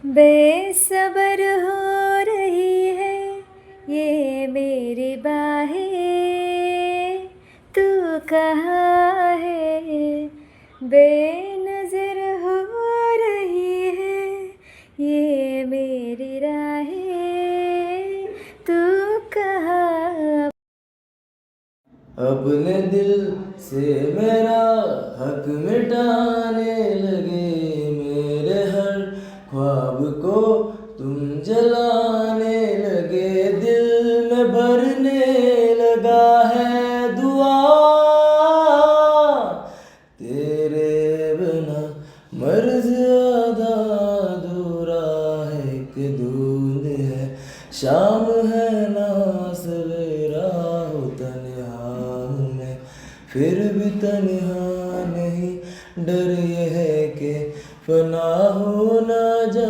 बेसब्र हो रही है ये मेरी बाहें, तू कहाँ है। बेनज़र हो रही है ये मेरी राहें, तू कहाँ। अपने दिल से मेरा हक मिटाने लगे, मेरे हर ख्वाब को तुम जलाने लगे। दिल में भरने लगा है दुआ, तेरे बिना मर्ज आधा अधूरा है। एक दूंद है शाम है ना सवेरा, हो तन्हा हूँ मैं फिर भी तन्हा नहीं। डर ये है कि फना हो ना जा